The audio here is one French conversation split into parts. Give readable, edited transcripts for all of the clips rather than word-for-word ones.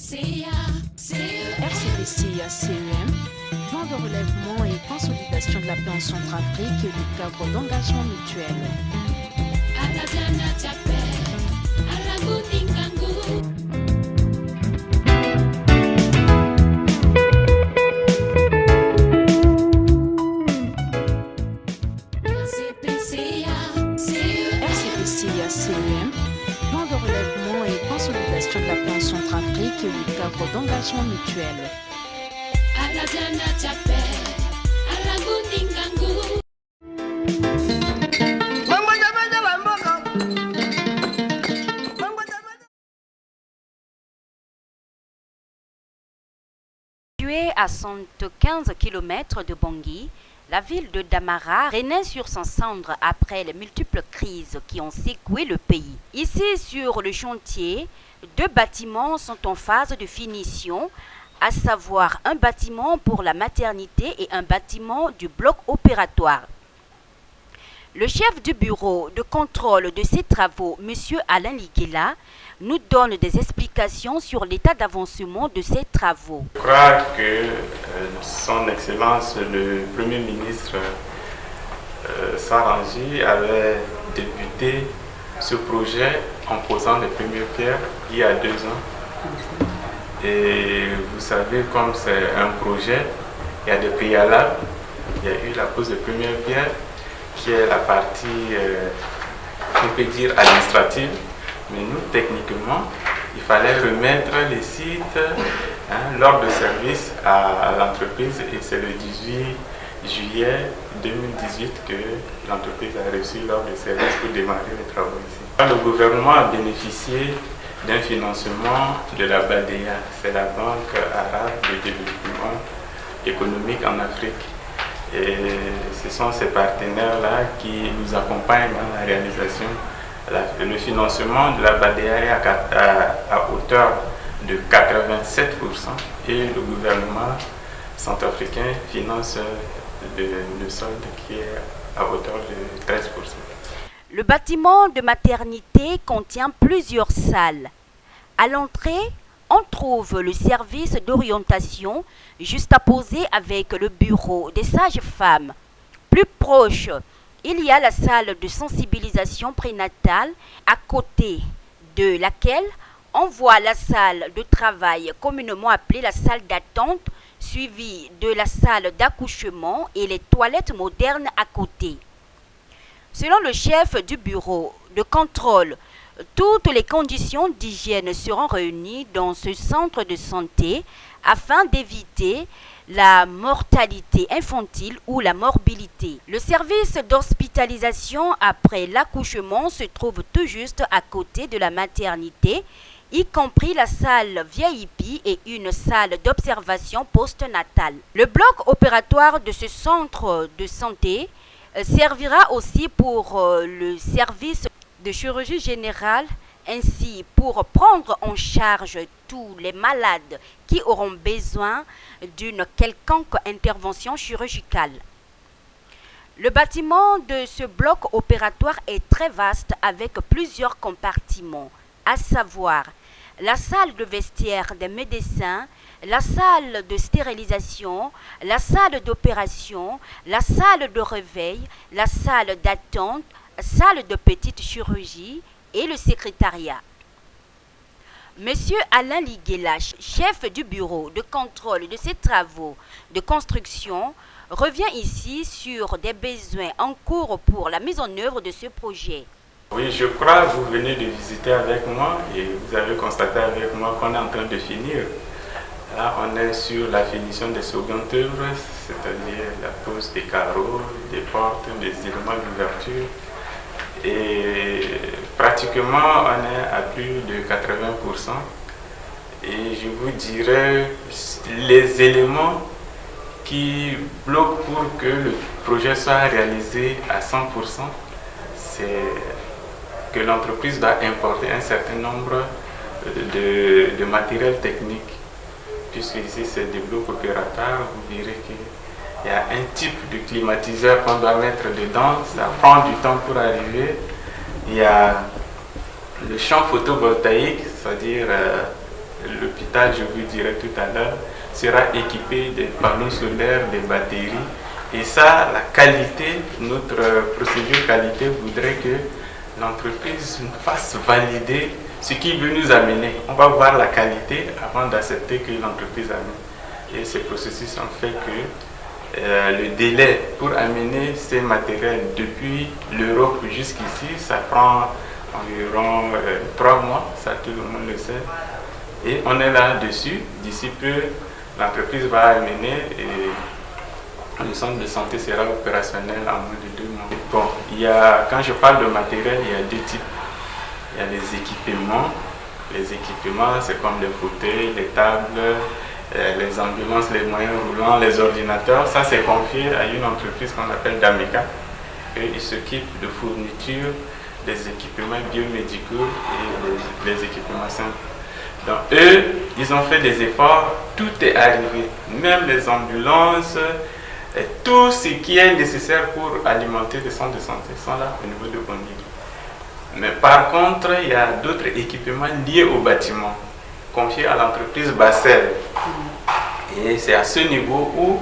RCPCA-CEM, plan de relèvement et consolidation de la paix en Centrafrique et du cadre d'engagement mutuel. RCPCA-CEM, plan de relèvement et consolidation de la paix en Centrafrique et du cadre d'engagement mutuel. Située à 115 km de Bangui, la ville de Damara renaît sur son cendre après les multiples crises qui ont secoué le pays. Ici, sur le chantier, 2 bâtiments sont en phase de finition, à savoir un bâtiment pour la maternité et un bâtiment du bloc opératoire. Le chef du bureau de contrôle de ces travaux, M. Alain Liguela, nous donne des explications sur l'état d'avancement de ces travaux. Je crois que son Excellence le Premier ministre Sarangi avait débuté ce projet en posant les premières pierres il y a 2 ans. Et vous savez, comme c'est un projet, il y a des préalables. Il y a eu la pose de première pierre, qui est la partie, on peut dire, administrative. Mais nous, techniquement, il fallait remettre les sites, l'ordre de service à l'entreprise, et c'est le 18 juillet 2018 que l'entreprise a reçu l'ordre de service pour démarrer les travaux ici. Le gouvernement a bénéficié d'un financement de la BADEA, c'est la Banque arabe de développement économique en Afrique. Et ce sont ces partenaires-là qui nous accompagnent dans la réalisation. Le financement de la BADEA est à hauteur de 87% et le gouvernement centrafricain finance le solde qui est à hauteur de 13%. Le bâtiment de maternité contient plusieurs salles. À l'entrée, on trouve le service d'orientation juxtaposé avec le bureau des sages-femmes. Plus proche, il y a la salle de sensibilisation prénatale à côté de laquelle on voit la salle de travail communément appelée la salle d'attente, suivie de la salle d'accouchement et les toilettes modernes à côté. Selon le chef du bureau de contrôle, toutes les conditions d'hygiène seront réunies dans ce centre de santé afin d'éviter la mortalité infantile ou la morbidité. Le service d'hospitalisation après l'accouchement se trouve tout juste à côté de la maternité, y compris la salle VIP et une salle d'observation postnatale. Le bloc opératoire de ce centre de santé servira aussi pour le service de chirurgie générale, ainsi pour prendre en charge tous les malades qui auront besoin d'une quelconque intervention chirurgicale. Le bâtiment de ce bloc opératoire est très vaste avec plusieurs compartiments, à savoir la salle de vestiaire des médecins, la salle de stérilisation, la salle d'opération, la salle de réveil, la salle d'attente, salle de petite chirurgie et le secrétariat. Monsieur Alain Liguela, chef du bureau de contrôle de ces travaux de construction, revient ici sur des besoins en cours pour la mise en œuvre de ce projet. Oui, je crois que vous venez de visiter avec moi et vous avez constaté avec moi qu'on est en train de finir. Là, on est sur la finition des secondes œuvres, c'est-à-dire la pose des carreaux, des portes, des éléments d'ouverture. Et pratiquement, on est à plus de 80%. Et je vous dirais, les éléments qui bloquent pour que le projet soit réalisé à 100%, c'est que l'entreprise doit importer un certain nombre de matériel technique. Puisque ici, c'est des blocs opératoires, vous verrez qu'il y a un type de climatiseur qu'on doit mettre dedans, ça prend du temps pour arriver. Il y a le champ photovoltaïque, c'est-à-dire l'hôpital, je vous dirai tout à l'heure, sera équipé des panneaux solaires, des batteries. Et ça, la qualité, notre procédure qualité voudrait que l'entreprise fasse valider ce qui veut nous amener. On va voir la qualité avant d'accepter que l'entreprise amène. Et ces processus ont fait que le délai pour amener ces matériels depuis l'Europe jusqu'ici, ça prend environ 3 mois, ça tout le monde le sait. Et on est là-dessus. D'ici peu, l'entreprise va amener et le centre de santé sera opérationnel en moins de 2 mois. Bon, quand je parle de matériel, il y a 2 types. Il y a les équipements. Les équipements, c'est comme les fauteuils, les tables, les ambulances, les moyens roulants, les ordinateurs. Ça, c'est confié à une entreprise qu'on appelle Dameka. Et ils s'occupent de fourniture des équipements biomédicaux et les équipements simples. Donc eux, ils ont fait des efforts, tout est arrivé, même les ambulances, et tout ce qui est nécessaire pour alimenter les centres de santé sont là au niveau de Bondy. Mais par contre, il y a d'autres équipements liés au bâtiment, confiés à l'entreprise Bassel. Et c'est à ce niveau où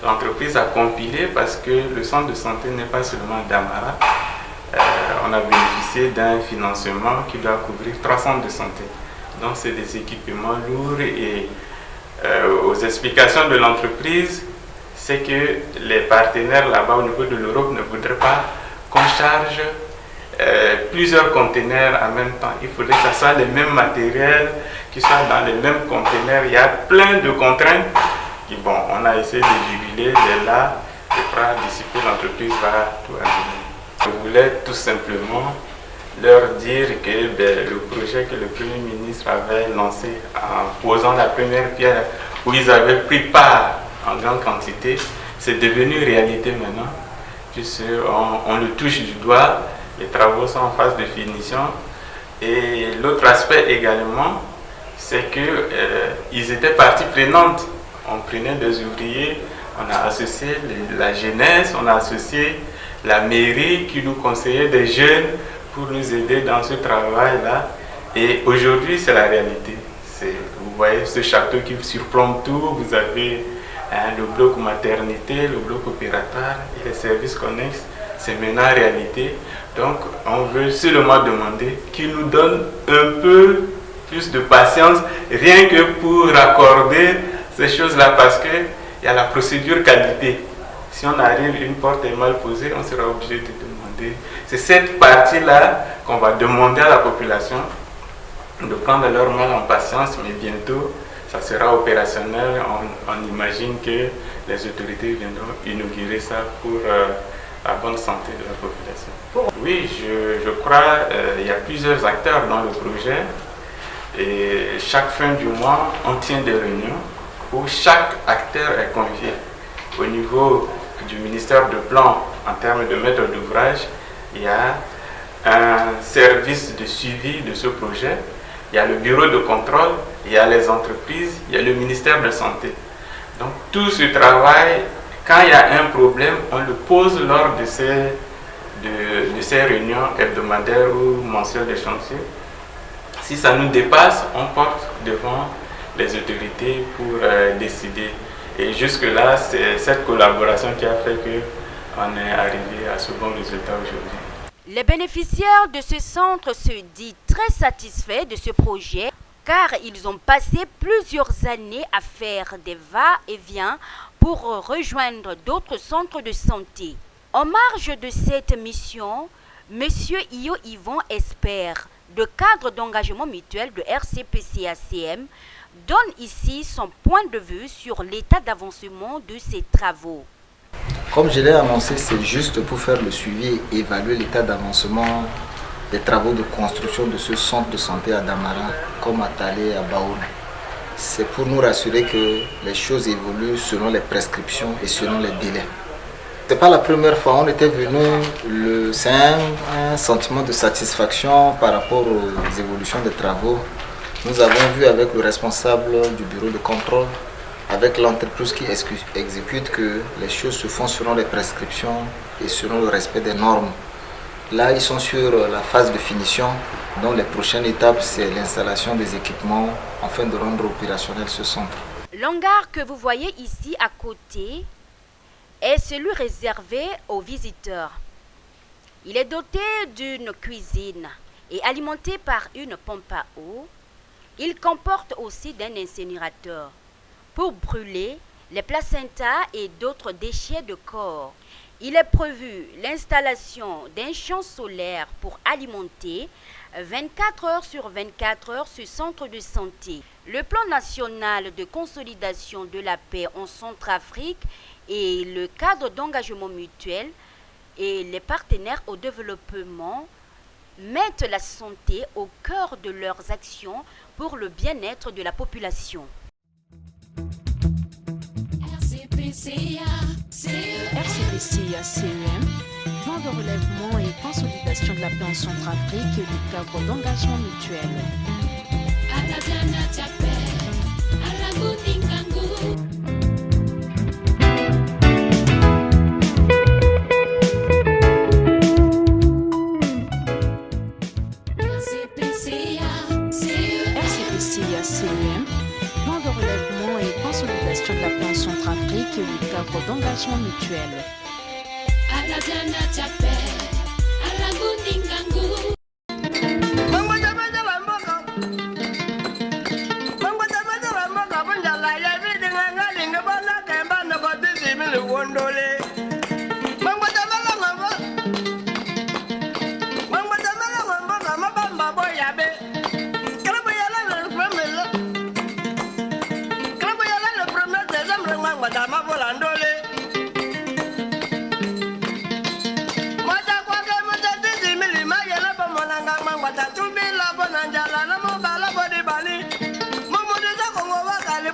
l'entreprise a compilé, parce que le centre de santé n'est pas seulement d'Amara. On a bénéficié d'un financement qui doit couvrir 3 centres de santé. Donc c'est des équipements lourds et aux explications de l'entreprise, c'est que les partenaires là-bas au niveau de l'Europe ne voudraient pas qu'on charge plusieurs conteneurs en même temps. Il faudrait que ce soit les mêmes matériels, qui soient dans les mêmes conteneurs. Il y a plein de contraintes. Et bon, on a essayé de juguler là, et d'ici peu l'entreprise va tout amener. Je voulais tout simplement leur dire que le projet que le Premier ministre avait lancé en posant la première pierre, où ils avaient pris part en grande quantité, c'est devenu réalité maintenant, puisqu'on le touche du doigt, les travaux sont en phase de finition. Et l'autre aspect également, c'est qu'ils étaient partie prenante. On prenait des ouvriers, on a associé la jeunesse, on a associé la mairie qui nous conseillait des jeunes pour nous aider dans ce travail-là. Et aujourd'hui, c'est la réalité. Vous voyez ce château qui surplombe tout. Vous avez le bloc maternité, le bloc opératoire et les services connexes. C'est maintenant réalité. Donc, on veut seulement demander qu'ils nous donnent un peu plus de patience, rien que pour accorder ces choses-là, parce qu'il y a la procédure qualité. Si on arrive, une porte est mal posée, on sera obligé de demander. C'est cette partie-là qu'on va demander à la population de prendre leur mal en patience, mais bientôt, ça sera opérationnel. On imagine que les autorités viendront inaugurer ça pour la bonne santé de la population. Oui, je crois qu'il y a plusieurs acteurs dans le projet. Et chaque fin du mois, on tient des réunions où chaque acteur est convié. Au niveau du ministère de Plan, en termes de maître d'ouvrage, il y a un service de suivi de ce projet, il y a le bureau de contrôle, il y a les entreprises, il y a le ministère de la Santé. Donc tout ce travail, quand il y a un problème, on le pose lors de ces réunions hebdomadaires ou mensuelles de chantier. Si ça nous dépasse, on porte devant les autorités pour décider. Et jusque-là, c'est cette collaboration qui a fait qu'on est arrivé à ce bon résultat aujourd'hui. Les bénéficiaires de ce centre se disent très satisfaits de ce projet car ils ont passé plusieurs années à faire des va-et-vient pour rejoindre d'autres centres de santé. En marge de cette mission, M. Iyo Yvon espère de cadre d'engagement mutuel de RCPCACM donne ici son point de vue sur l'état d'avancement de ces travaux. Comme je l'ai annoncé, c'est juste pour faire le suivi et évaluer l'état d'avancement des travaux de construction de ce centre de santé à Damara, comme à Talé et à Baoul. C'est pour nous rassurer que les choses évoluent selon les prescriptions et selon les délais. Ce n'est pas la première fois, on était venu, c'est un sentiment de satisfaction par rapport aux évolutions des travaux. Nous avons vu avec le responsable du bureau de contrôle, avec l'entreprise qui exécute, que les choses se font selon les prescriptions et selon le respect des normes. Là, ils sont sur la phase de finition. Donc les prochaines étapes, c'est l'installation des équipements afin de rendre opérationnel ce centre. L'hangar que vous voyez ici à côté est celui réservé aux visiteurs. Il est doté d'une cuisine et alimenté par une pompe à eau. Il comporte aussi d'un incinérateur pour brûler les placentas et d'autres déchets de corps. Il est prévu l'installation d'un champ solaire pour alimenter 24 heures sur 24 heures ce centre de santé. Le plan national de consolidation de la paix en Centrafrique et le cadre d'engagement mutuel et les partenaires au développement mettent la santé au cœur de leurs actions pour le bien-être de la population. RCPCA-CEM, plan de relèvement et consolidation de la paix en Centrafrique et du cadre d'engagement mutuel. RCPCA-CEM, plan de relèvement et consolidation de la paix en Centrafrique et du cadre d'engagement mutuel. Bali, Momo de Kongo Wakali,